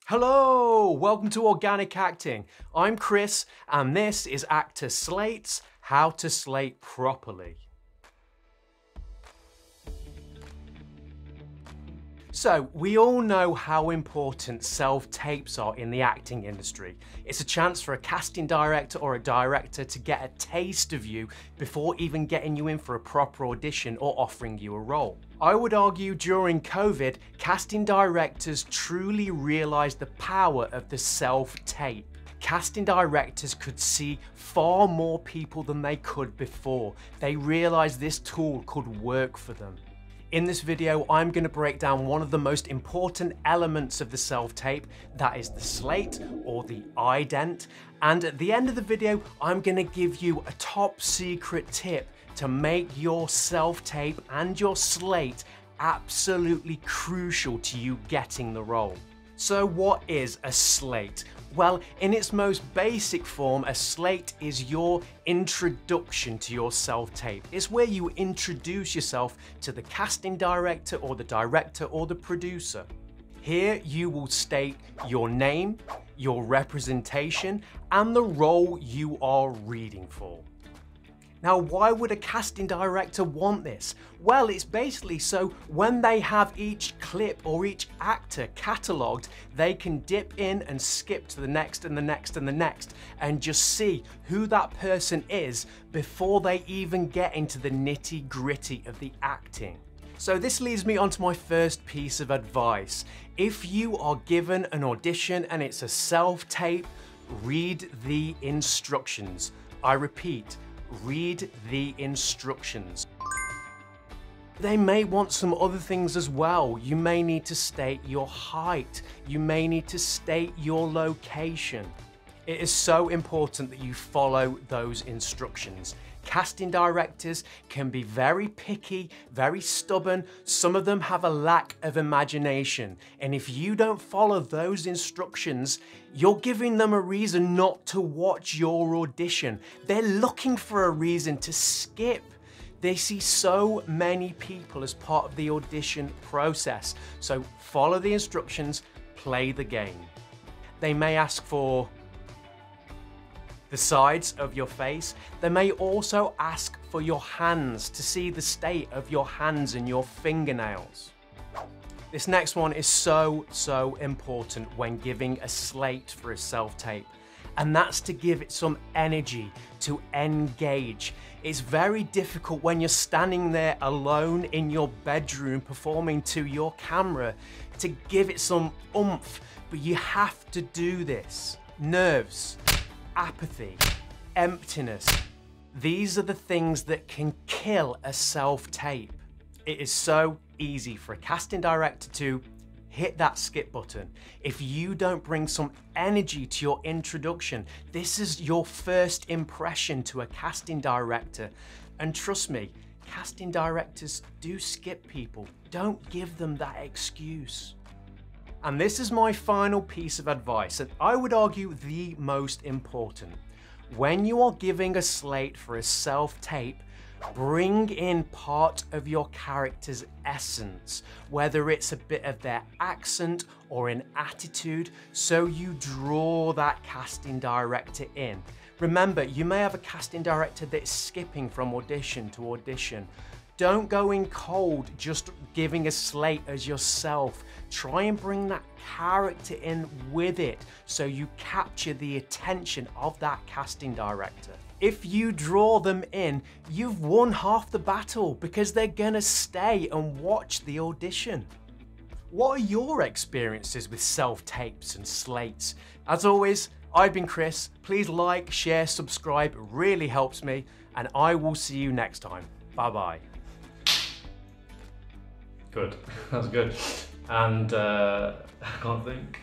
Hello, welcome to Organic Acting. I'm Chris, and this is Actor Slates, How to Slate Properly. So, we all know how important self-tapes are in the acting industry. It's a chance for a casting director or a director to get a taste of you before even getting you in for a proper audition or offering you a role. I would argue during COVID, casting directors truly realized the power of the self-tape. Casting directors could see far more people than they could before. They realized this tool could work for them. In this video, I'm going to break down one of the most important elements of the self-tape, that is the slate or the ident. And at the end of the video, I'm going to give you a top secret tip to make your self-tape and your slate absolutely crucial to you getting the role. So what is a slate? Well, in its most basic form, a slate is your introduction to your self-tape. It's where you introduce yourself to the casting director or the producer. Here you will state your name, your representation, and the role you are reading for. Now, why would a casting director want this? Well, it's basically so when they have each clip or each actor catalogued, they can dip in and skip to the next and the next and the next and just see who that person is before they even get into the nitty-gritty of the acting. So this leads me on to my first piece of advice. If you are given an audition and it's a self-tape, read the instructions. I repeat, read the instructions. They may want some other things as well. You may need to state your height. You may need to state your location. It is so important that you follow those instructions. Casting directors can be very picky, very stubborn. Some of them have a lack of imagination. And if you don't follow those instructions, you're giving them a reason not to watch your audition. They're looking for a reason to skip. They see so many people as part of the audition process. So follow the instructions, play the game. They may ask for the sides of your face. They may also ask for your hands to see the state of your hands and your fingernails. This next one is so important when giving a slate for a self-tape, and that's to give it some energy, to engage. It's very difficult when you're standing there alone in your bedroom performing to your camera to give it some oomph, but you have to do this. Nerves, apathy, emptiness. These are the things that can kill a self-tape. It is so easy for a casting director to hit that skip button. If you don't bring some energy to your introduction, this is your first impression to a casting director. And trust me, casting directors do skip people. Don't give them that excuse. And this is my final piece of advice, and I would argue the most important. When you are giving a slate for a self-tape, bring in part of your character's essence, whether it's a bit of their accent or an attitude, so you draw that casting director in. Remember, you may have a casting director that's skipping from audition to audition. Don't go in cold, just giving a slate as yourself. Try and bring that character in with it so you capture the attention of that casting director. If you draw them in, you've won half the battle because they're gonna stay and watch the audition. What are your experiences with self-tapes and slates? As always, I've been Chris. Please like, share, subscribe, it really helps me, and I will see you next time. Bye-bye. Good, that was good. And I can't think.